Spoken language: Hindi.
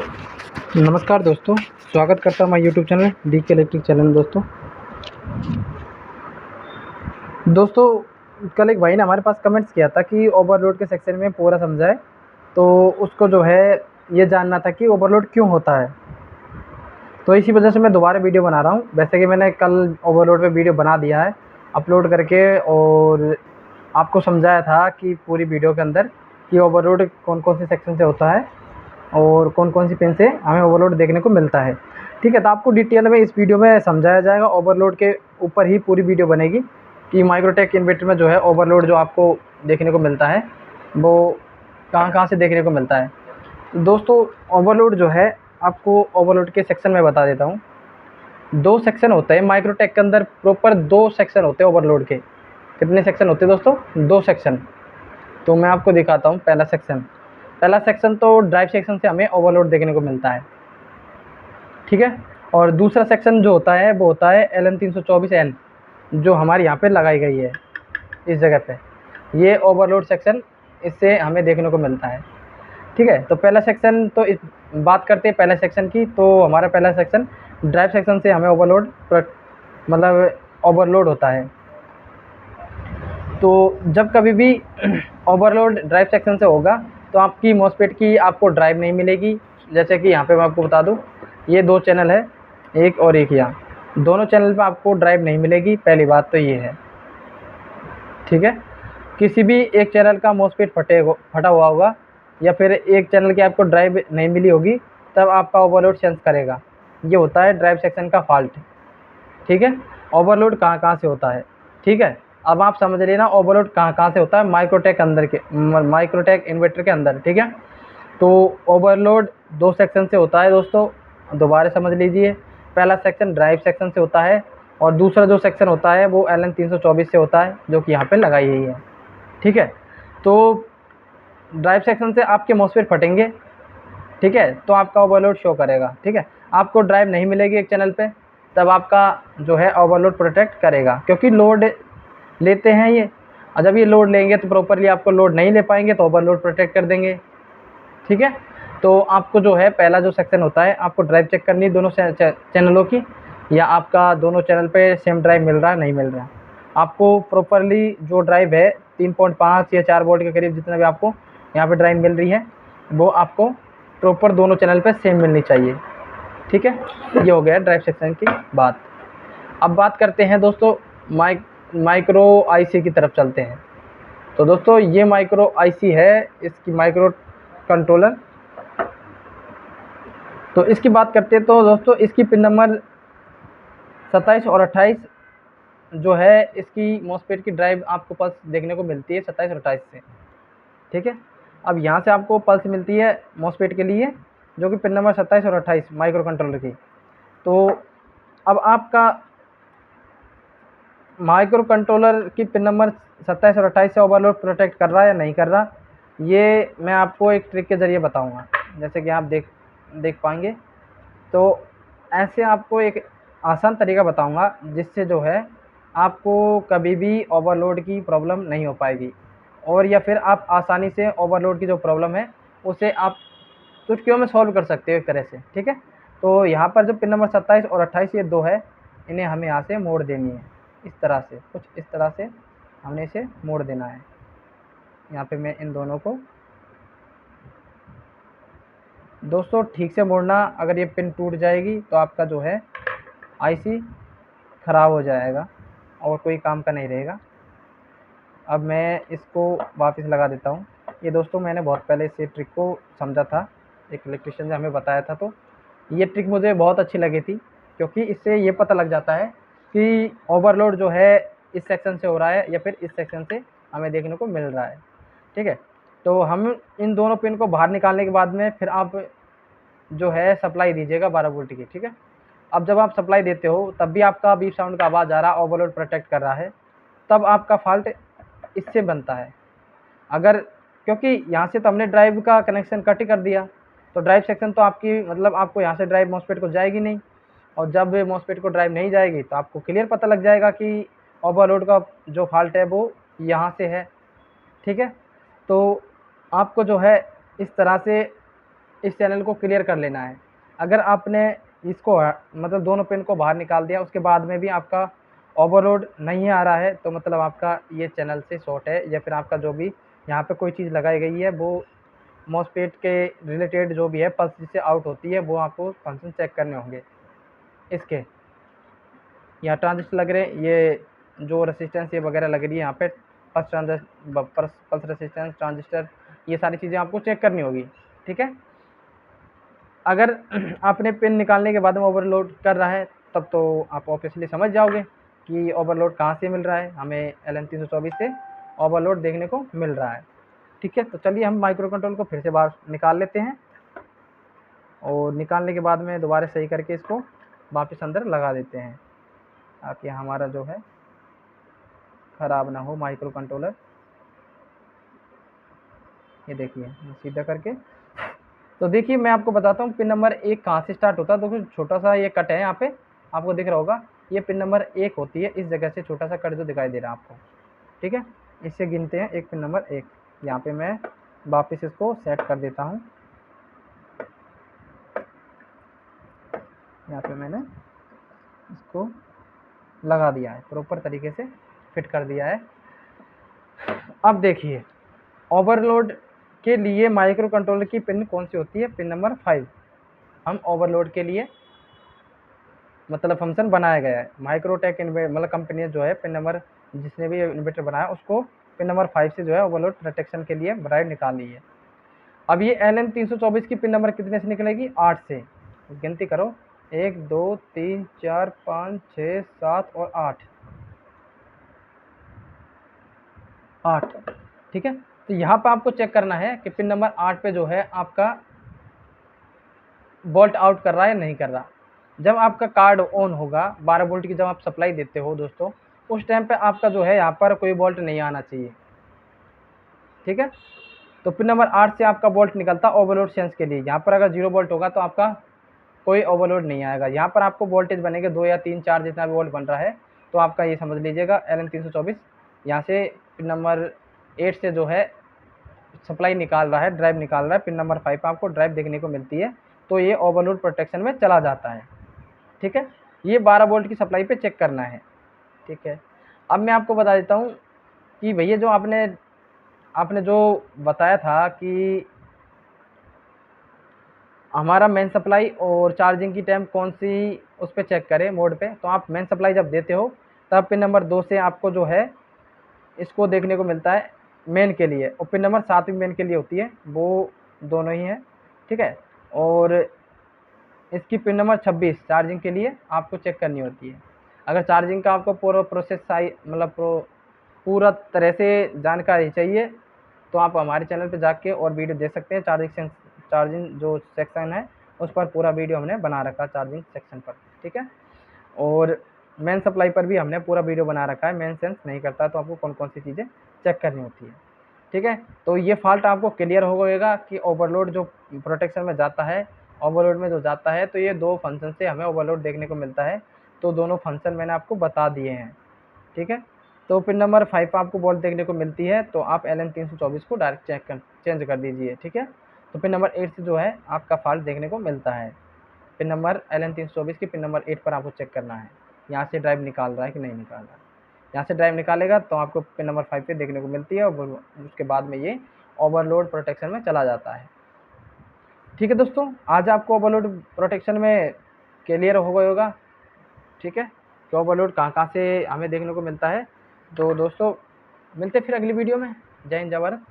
नमस्कार दोस्तों, स्वागत करता हूँ मैं यूट्यूब चैनल डी के इलेक्ट्रिक चैनल। दोस्तों कल एक भाई ने हमारे पास कमेंट्स किया था कि ओवरलोड के सेक्शन में पूरा समझाए, तो उसको जो है ये जानना था कि ओवरलोड क्यों होता है। तो इसी वजह से मैं दोबारा वीडियो बना रहा हूँ। वैसे कि मैंने कल ओवरलोड पे वीडियो बना दिया है अपलोड करके, और आपको समझाया था कि पूरी वीडियो के अंदर कि ओवरलोड कौन कौन से सेक्शन से होता है और कौन कौन सी पिन से हमें ओवरलोड देखने को मिलता है। ठीक है, तो आपको डिटेल में इस वीडियो में समझाया जाएगा। ओवरलोड के ऊपर ही पूरी वीडियो बनेगी कि माइक्रोटेक इन्वर्टर में जो है ओवरलोड जो आपको देखने को मिलता है वो कहाँ कहाँ से देखने को मिलता है। तो दोस्तों ओवरलोड जो है आपको ओवरलोड के सेक्शन में बता देता हूँ। 2 सेक्शन होते हैं माइक्रोटेक के अंदर, प्रॉपर 2 सेक्शन होते हैं ओवरलोड के। कितने सेक्शन होते हैं दोस्तों? 2 सेक्शन। तो मैं आपको दिखाता हूँ पहला सेक्शन तो ड्राइव सेक्शन से हमें ओवरलोड देखने को मिलता है। ठीक है, और दूसरा सेक्शन जो होता है वो होता है LM324N, जो हमारे यहाँ पे लगाई गई है इस जगह पे। ये ओवरलोड सेक्शन इससे हमें देखने को मिलता है। ठीक है, तो पहला सेक्शन तो इस बात करते हैं पहला सेक्शन की। तो हमारा पहला सेक्शन ड्राइव सेक्शन से हमें मतलब ओवरलोड होता है। तो जब कभी भी ओवरलोड ड्राइव सेक्शन से होगा तो आपकी मॉसफेट की आपको ड्राइव नहीं मिलेगी। जैसे कि यहाँ पे मैं आपको बता दूँ, ये 2 चैनल है, एक और एक यहाँ, दोनों चैनल पे आपको ड्राइव नहीं मिलेगी। पहली बात तो ये है। ठीक है, किसी भी एक चैनल का मॉसफेट फटा हुआ होगा या फिर एक चैनल की आपको ड्राइव नहीं मिली होगी, तब आपका ओवरलोड सेंस करेगा। ये होता है ड्राइव सेक्शन का फॉल्ट। ठीक है, ओवरलोड कहाँ कहाँ से होता है। ठीक है, अब आप समझ लेना ओवरलोड कहाँ कहाँ से होता है माइक्रोटेक इन्वर्टर के अंदर। ठीक है, तो ओवरलोड 2 सेक्शन से होता है दोस्तों, दोबारा समझ लीजिए। पहला सेक्शन ड्राइव सेक्शन से होता है और दूसरा जो सेक्शन होता है वो LM324 से होता है, जो कि यहाँ पे लगाई गई है। ठीक है, तो ड्राइव सेक्शन से आपके मॉसफेट फटेंगे। ठीक है, तो आपका ओवरलोड शो करेगा। ठीक है, आपको ड्राइव नहीं मिलेगी एक चैनल पे, तब आपका जो है ओवरलोड प्रोटेक्ट करेगा, क्योंकि लोड लेते हैं ये। और जब ये लोड लेंगे तो प्रॉपरली आपको लोड नहीं ले पाएंगे तो ओवरलोड प्रोटेक्ट कर देंगे। ठीक है, तो आपको जो है पहला जो सेक्शन होता है आपको ड्राइव चेक करनी है दोनों चैनलों की, या आपका दोनों चैनल पे सेम ड्राइव मिल रहा है नहीं मिल रहा है। आपको प्रॉपरली जो ड्राइव है 3.5 या 4 वोल्ट के करीब जितना भी आपको यहाँ पे ड्राइव मिल रही है, वो आपको प्रॉपर दोनों चैनल पे सेम मिलनी चाहिए। ठीक है, ये हो गया ड्राइव सेक्शन की बात। अब बात करते हैं दोस्तों माइक्रो आईसी की तरफ चलते हैं। तो दोस्तों ये माइक्रो आईसी है, इसकी माइक्रो कंट्रोलर। तो इसकी बात करते हैं तो दोस्तों इसकी पिन नंबर 27 और 28 जो है, इसकी मॉसफेट की ड्राइव आपको पल्स देखने को मिलती है 27 और 28 से। ठीक है, अब यहाँ से आपको पल्स मिलती है मॉसफेट के लिए, जो कि पिन नंबर 27 और 28 माइक्रो कंट्रोलर की। तो अब आपका माइक्रो कंट्रोलर की पिन नंबर 27 और 28 से ओवरलोड प्रोटेक्ट कर रहा है या नहीं कर रहा, ये मैं आपको एक ट्रिक के ज़रिए बताऊंगा, जैसे कि आप देख पाएंगे। तो ऐसे आपको एक आसान तरीका बताऊंगा जिससे जो है आपको कभी भी ओवरलोड की प्रॉब्लम नहीं हो पाएगी, और या फिर आप आसानी से ओवरलोड की जो प्रॉब्लम है उसे आप चुटकियों में सॉल्व कर सकते हो एक तरह से। ठीक है, तो यहाँ पर जो पिन नंबर 27 और 28 ये 2 है, इन्हें हमें यहाँ से मोड़ देनी है। इस तरह से, कुछ इस तरह से हमने इसे मोड़ देना है। यहाँ पे मैं इन दोनों को दोस्तों ठीक से मोड़ना, अगर ये पिन टूट जाएगी तो आपका जो है आईसी ख़राब हो जाएगा और कोई काम का नहीं रहेगा। अब मैं इसको वापस लगा देता हूँ। ये दोस्तों मैंने बहुत पहले इस ट्रिक को समझा था, एक इलेक्ट्रिशियन ने हमें बताया था, तो ये ट्रिक मुझे बहुत अच्छी लगी थी, क्योंकि इससे ये पता लग जाता है कि ओवरलोड जो है इस सेक्शन से हो रहा है या फिर इस सेक्शन से हमें देखने को मिल रहा है। ठीक है, तो हम इन दोनों पिन को बाहर निकालने के बाद में फिर आप जो है सप्लाई दीजिएगा 12 वोल्ट की। ठीक है, अब जब आप सप्लाई देते हो तब भी आपका बीप साउंड का आवाज़ आ रहा है, ओवरलोड प्रोटेक्ट कर रहा है, तब आपका फॉल्ट इससे बनता है। अगर क्योंकि यहाँ से तो हमने ड्राइव का कनेक्शन कट ही कर दिया, तो ड्राइव सेक्शन तो आपकी मतलब आपको यहाँ से ड्राइव मॉसफेट को जाएगी नहीं, और जब मॉसफेट को ड्राइव नहीं जाएगी तो आपको क्लियर पता लग जाएगा कि ओवरलोड का जो फॉल्ट है वो यहाँ से है। ठीक है, तो आपको जो है इस तरह से इस चैनल को क्लियर कर लेना है। अगर आपने इसको मतलब दोनों पिन को बाहर निकाल दिया, उसके बाद में भी आपका ओवरलोड नहीं आ रहा है, तो मतलब आपका ये चैनल से शॉर्ट है, या फिर आपका जो भी यहाँ पे कोई चीज़ लगाई गई है वो मॉसफेट के रिलेटेड जो भी है पल्स जिससे आउट होती है, वो आपको फंक्शन चेक करने होंगे। इसके यहाँ ट्रांजिस्टर लग रहे हैं, ये जो रेसिस्टेंस ये वगैरह लग रही है यहाँ पे पल्स रेसिस्टेंस ट्रांजिस्टर, ये सारी चीज़ें आपको चेक करनी होगी। ठीक है, अगर आपने पिन निकालने के बाद में ओवरलोड कर रहा है, तब तो आप ऑब्वियसली समझ जाओगे कि ओवरलोड कहाँ से मिल रहा है। हमें LM324 से ओवरलोड देखने को मिल रहा है। ठीक है, तो चलिए हम माइक्रो कंट्रोल को फिर से बाहर निकाल लेते हैं, और निकालने के बाद में दोबारा सही करके इसको वापस अंदर लगा देते हैं, ताकि हमारा जो है ख़राब ना हो माइक्रो कंट्रोलर। ये देखिए सीधा करके, तो देखिए मैं आपको बताता हूँ पिन नंबर 1 कहाँ से स्टार्ट होता है। देखो छोटा सा ये कट है, यहाँ पे आपको दिख रहा होगा, ये पिन नंबर 1 होती है। इस जगह से छोटा सा कट जो दिखाई दे रहा है आपको, ठीक है, इससे गिनते हैं एक पिन नंबर 1। यहाँ पे मैं वापस इसको सेट कर देता हूँ। यहाँ पे मैंने इसको लगा दिया है, प्रॉपर तरीके से फिट कर दिया है। अब देखिए ओवरलोड के लिए माइक्रो कंट्रोलर की पिन कौन सी होती है, पिन नंबर 5। हम ओवरलोड के लिए मतलब फंक्शन बनाया गया है, माइक्रोटेक मतलब कंपनी जो है पिन नंबर, जिसने भी इन्वर्टर बनाया उसको पिन नंबर 5 से जो है ओवरलोड प्रोटेक्शन के लिए ब्राइट निकाली है। अब ये LM324 की पिन नंबर कितने से निकलेगी, 8 से। गिनती करो, 1 2 3 4 5 6 7 और 8। ठीक है, तो यहाँ पर आपको चेक करना है कि पिन नंबर 8 पे जो है आपका वोल्ट आउट कर रहा है या नहीं कर रहा। जब आपका कार्ड ऑन होगा 12 वोल्ट की, जब आप सप्लाई देते हो दोस्तों, उस टाइम पे आपका जो है यहाँ पर कोई वोल्ट नहीं आना चाहिए। ठीक है, तो पिन नंबर 8 से आपका वोल्ट निकलता ओवरलोड सेंस के लिए। यहाँ पर अगर 0 वोल्ट होगा तो आपका कोई ओवरलोड नहीं आएगा। यहाँ पर आपको वोल्टेज बनेंगे 2 या 3 4 जितना भी वोल्ट बन रहा है, तो आपका ये समझ लीजिएगा LM324 यहाँ से पिन नंबर 8 से जो है सप्लाई निकाल रहा है, ड्राइव निकाल रहा है। पिन नंबर 5 आपको ड्राइव देखने को मिलती है, तो ये ओवरलोड प्रोटेक्शन में चला जाता है। ठीक है, ये 12 वोल्ट की सप्लाई पे चेक करना है। ठीक है, अब मैं आपको बता देता हूँ कि भैया जो आपने जो बताया था कि हमारा मेन सप्लाई और चार्जिंग की टाइम कौन सी उस पर चेक करें मोड पे, तो आप मेन सप्लाई जब देते हो तब पिन नंबर 2 से आपको जो है इसको देखने को मिलता है मेन के लिए, और पिन नंबर 7 भी मेन के लिए होती है, वो दोनों ही हैं। ठीक है, और इसकी पिन नंबर 26 चार्जिंग के लिए आपको चेक करनी होती है। अगर चार्जिंग का आपको पूरा प्रोसेस मतलब पूरा तरह से जानकारी चाहिए, तो आप हमारे चैनल पे जाके और वीडियो देख सकते हैं। चार्जिंग जो सेक्शन है उस पर पूरा वीडियो हमने बना रखा है चार्जिंग सेक्शन पर। ठीक है, और मेन सप्लाई पर भी हमने पूरा वीडियो बना रखा है। मेन सेंस नहीं करता तो आपको कौन कौन सी चीज़ें चेक करनी होती है। ठीक है, तो ये फॉल्ट आपको क्लियर हो गएगा कि ओवरलोड जो प्रोटेक्शन में जाता है, ओवरलोड में जो जाता है, तो ये 2 फंक्शन से हमें ओवरलोड देखने को मिलता है। तो दोनों फंक्शन मैंने आपको बता दिए हैं। ठीक है, तो पिन नंबर 5 आपको वोल्ट देखने को मिलती है, तो आप LM324 को डायरेक्ट चेंज कर दीजिए। ठीक है, तो पिन नंबर 8 से जो है आपका फॉल्ट देखने को मिलता है। पिन नंबर LM324 की पिन नंबर 8 पर आपको चेक करना है, यहाँ से ड्राइव निकाल रहा है कि नहीं निकाल रहा है। यहाँ से ड्राइव निकालेगा तो आपको पिन नंबर 5 पे देखने को मिलती है, और उसके बाद में ये ओवरलोड प्रोटेक्शन में चला जाता है। ठीक है दोस्तों, आज आपको ओवरलोड प्रोटेक्शन में क्लियर हो गया होगा। ठीक है, कि ओवरलोड कहाँ कहाँ से हमें देखने को मिलता है। तो दोस्तों मिलते फिर अगली वीडियो में। जय हिंद, जय भारत।